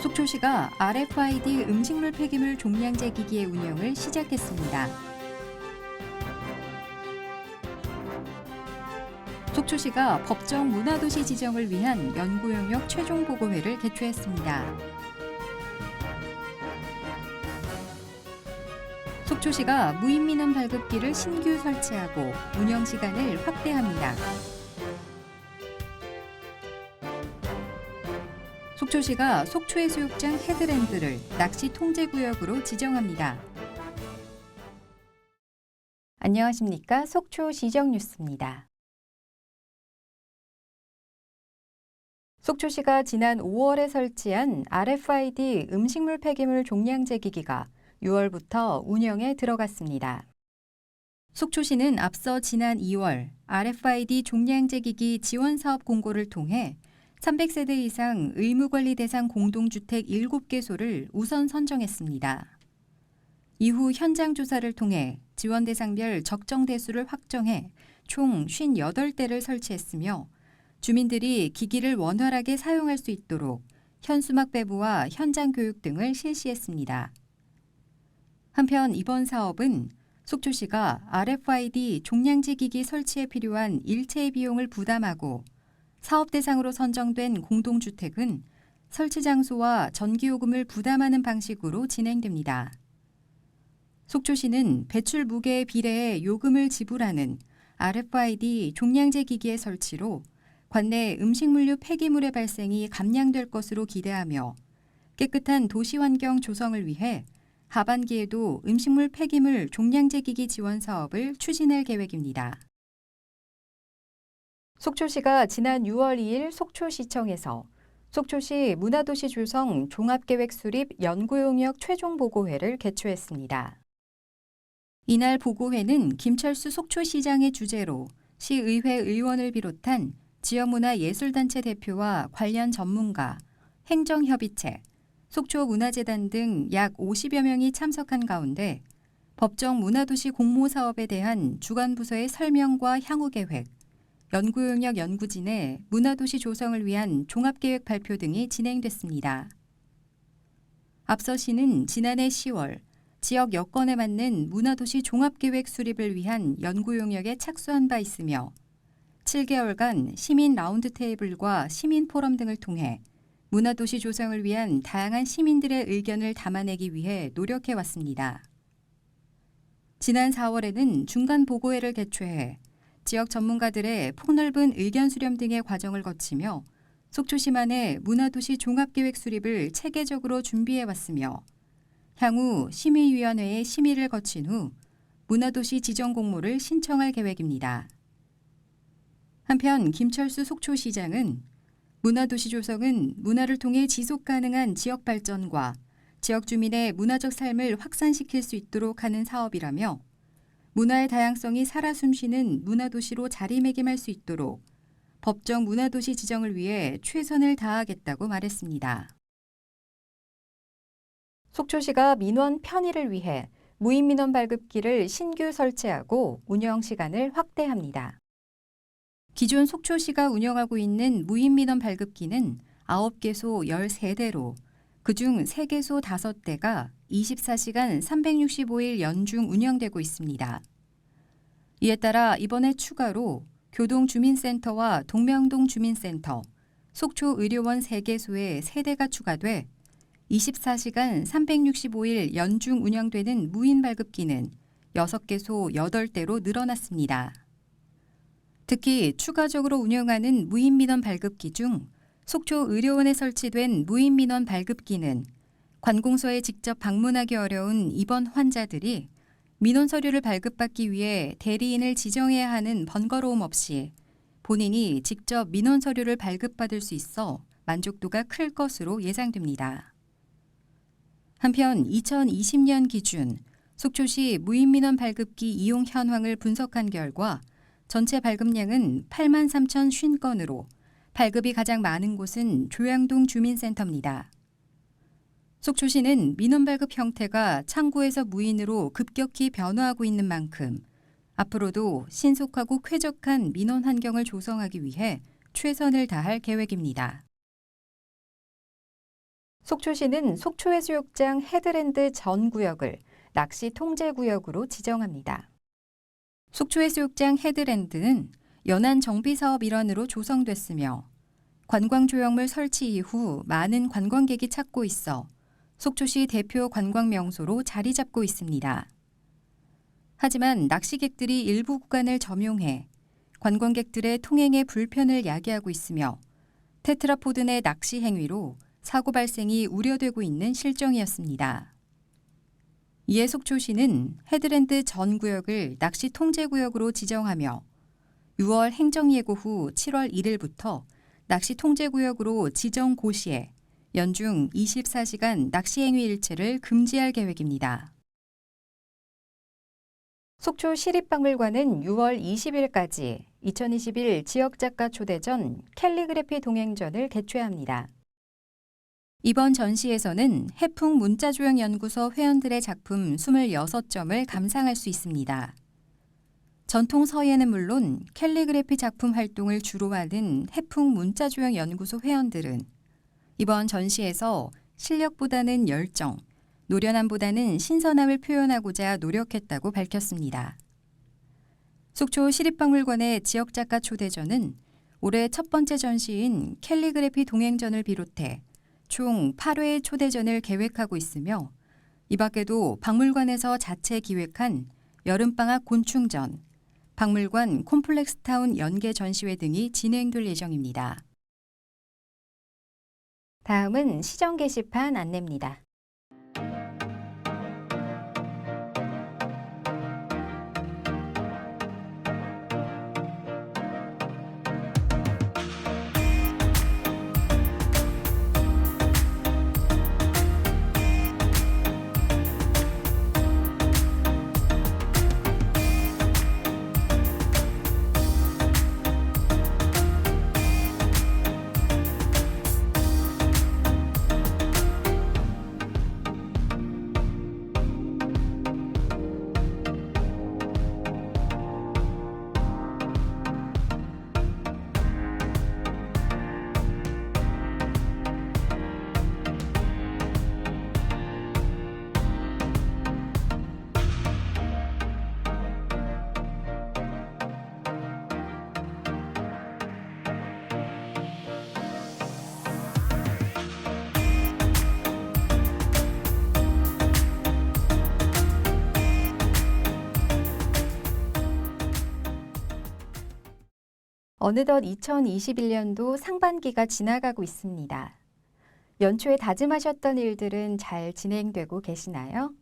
속초시가 RFID 음식물 폐기물 종량제 기기의 운영을 시작했습니다. 속초시가 법정 문화도시 지정을 위한 연구 용역 최종 보고회를 개최했습니다. 속초시가 무인민원 발급기를 신규 설치하고 운영 시간을 확대합니다. 속초시가 속초해수욕장 헤드랜드를 낚시 통제구역으로 지정합니다. 안녕하십니까? 속초 지정뉴스입니다. 속초시가 지난 5월에 설치한 RFID 음식물 폐기물 종량제 기기가 6월부터 운영에 들어갔습니다. 속초시는 앞서 지난 2월 RFID 종량제 기기 지원 사업 공고를 통해 300세대 이상 의무관리 대상 공동주택 7개소를 우선 선정했습니다. 이후 현장 조사를 통해 지원 대상별 적정 대수를 확정해 총 58대를 설치했으며 주민들이 기기를 원활하게 사용할 수 있도록 현수막 배부와 현장 교육 등을 실시했습니다. 한편 이번 사업은 속초시가 RFID 종량제 기기 설치에 필요한 일체의 비용을 부담하고 사업 대상으로 선정된 공동주택은 설치 장소와 전기요금을 부담하는 방식으로 진행됩니다. 속초시는 배출 무게에 비례해 요금을 지불하는 RFID 종량제 기기의 설치로 관내 음식물류 폐기물의 발생이 감량될 것으로 기대하며 깨끗한 도시 환경 조성을 위해 하반기에도 음식물 폐기물 종량제 기기 지원 사업을 추진할 계획입니다. 속초시가 지난 6월 2일 속초시청에서 속초시 문화도시 조성 종합계획 수립 연구용역 최종 보고회를 개최했습니다. 이날 보고회는 김철수 속초시장의 주재로 시의회 의원을 비롯한 지역문화예술단체 대표와 관련 전문가, 행정협의체, 속초문화재단 등 약 50여 명이 참석한 가운데 법정 문화도시 공모사업에 대한 주관부서의 설명과 향후계획, 연구용역 연구진의 문화도시 조성을 위한 종합계획 발표 등이 진행됐습니다. 앞서 시는 지난해 10월 지역 여건에 맞는 문화도시 종합계획 수립을 위한 연구용역에 착수한 바 있으며 7개월간 시민 라운드테이블과 시민 포럼 등을 통해 문화도시 조성을 위한 다양한 시민들의 의견을 담아내기 위해 노력해왔습니다. 지난 4월에는 중간 보고회를 개최해 지역 전문가들의 폭넓은 의견 수렴 등의 과정을 거치며 속초시만의 문화도시 종합계획 수립을 체계적으로 준비해왔으며 향후 심의위원회의 심의를 거친 후 문화도시 지정 공모를 신청할 계획입니다. 한편 김철수 속초시장은 문화도시 조성은 문화를 통해 지속 가능한 지역 발전과 지역 주민의 문화적 삶을 확산시킬 수 있도록 하는 사업이라며 문화의 다양성이 살아 숨쉬는 문화도시로 자리매김할 수 있도록 법정 문화도시 지정을 위해 최선을 다하겠다고 말했습니다. 속초시가 민원 편의를 위해 무인민원 발급기를 신규 설치하고 운영 시간을 확대합니다. 기존 속초시가 운영하고 있는 무인민원 발급기는 9개소 13대로 그중 3개소 5대가 24시간 365일 연중 운영되고 있습니다. 이에 따라 이번에 추가로 교동주민센터와 동명동 주민센터, 속초의료원 3개소에 3대가 추가돼 24시간 365일 연중 운영되는 무인 발급기는 6개소 8대로 늘어났습니다. 특히 추가적으로 운영하는 무인민원 발급기 중 속초의료원에 설치된 무인민원 발급기는 관공서에 직접 방문하기 어려운 입원 환자들이 민원 서류를 발급받기 위해 대리인을 지정해야 하는 번거로움 없이 본인이 직접 민원 서류를 발급받을 수 있어 만족도가 클 것으로 예상됩니다. 한편 2020년 기준 속초시 무인민원 발급기 이용 현황을 분석한 결과 전체 발급량은 83,050건으로 발급이 가장 많은 곳은 조양동 주민센터입니다. 속초시는 민원 발급 형태가 창구에서 무인으로 급격히 변화하고 있는 만큼 앞으로도 신속하고 쾌적한 민원 환경을 조성하기 위해 최선을 다할 계획입니다. 속초시는 속초해수욕장 헤드랜드 전 구역을 낚시 통제 구역으로 지정합니다. 속초해수욕장 헤드랜드는 연안 정비 사업 일환으로 조성됐으며 관광조형물 설치 이후 많은 관광객이 찾고 있어 속초시 대표 관광 명소로 자리 잡고 있습니다. 하지만 낚시객들이 일부 구간을 점용해 관광객들의 통행에 불편을 야기하고 있으며 테트라포드 내 낚시 행위로 사고 발생이 우려되고 있는 실정이었습니다. 이에 속초시는 헤드랜드 전 구역을 낚시 통제 구역으로 지정하며 6월 행정예고 후 7월 1일부터 낚시 통제 구역으로 지정 고시에 연중 24시간 낚시 행위 일체를 금지할 계획입니다. 속초 시립박물관은 6월 20일까지 2021 지역작가 초대전 캘리그래피 동행전을 개최합니다. 이번 전시에서는 해풍 문자조형연구소 회원들의 작품 26점을 감상할 수 있습니다. 전통 서예는 물론 캘리그래피 작품 활동을 주로 하는 해풍 문자조형연구소 회원들은 이번 전시에서 실력보다는 열정, 노련함보다는 신선함을 표현하고자 노력했다고 밝혔습니다. 속초 시립박물관의 지역작가 초대전은 올해 첫 번째 전시인 캘리그래피 동행전을 비롯해 총 8회의 초대전을 계획하고 있으며 이 밖에도 박물관에서 자체 기획한 여름방학 곤충전, 박물관 콤플렉스타운 연계 전시회 등이 진행될 예정입니다. 다음은 시정 게시판 안내입니다. 어느덧 2021년도 상반기가 지나가고 있습니다. 연초에 다짐하셨던 일들은 잘 진행되고 계시나요?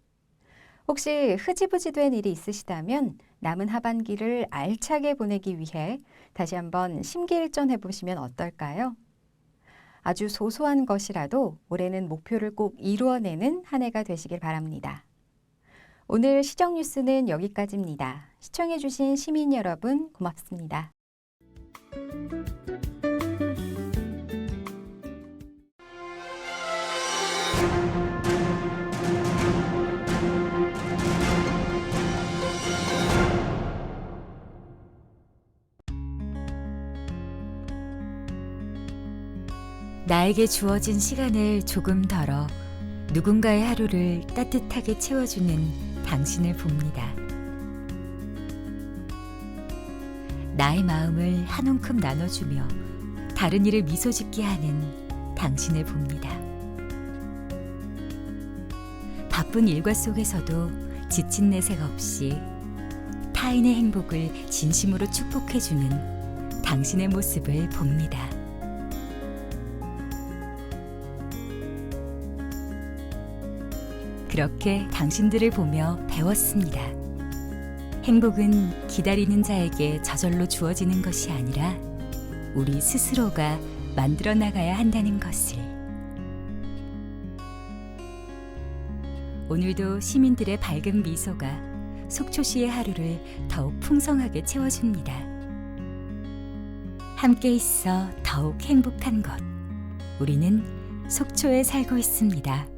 혹시 흐지부지 된 일이 있으시다면 남은 하반기를 알차게 보내기 위해 다시 한번 심기일전 해보시면 어떨까요? 아주 소소한 것이라도 올해는 목표를 꼭 이루어내는 한 해가 되시길 바랍니다. 오늘 시정 뉴스는 여기까지입니다. 시청해주신 시민 여러분 고맙습니다. 나에게 주어진 시간을 조금 덜어 누군가의 하루를 따뜻하게 채워주는 당신을 봅니다. 나의 마음을 한 움큼 나눠주며 다른 이를 미소 짓게 하는 당신을 봅니다. 바쁜 일과 속에서도 지친 내색 없이 타인의 행복을 진심으로 축복해주는 당신의 모습을 봅니다. 그렇게 당신들을 보며 배웠습니다. 행복은 기다리는 자에게 저절로 주어지는 것이 아니라 우리 스스로가 만들어 나가야 한다는 것을. 오늘도 시민들의 밝은 미소가 속초시의 하루를 더욱 풍성하게 채워줍니다. 함께 있어 더욱 행복한 것. 우리는 속초에 살고 있습니다.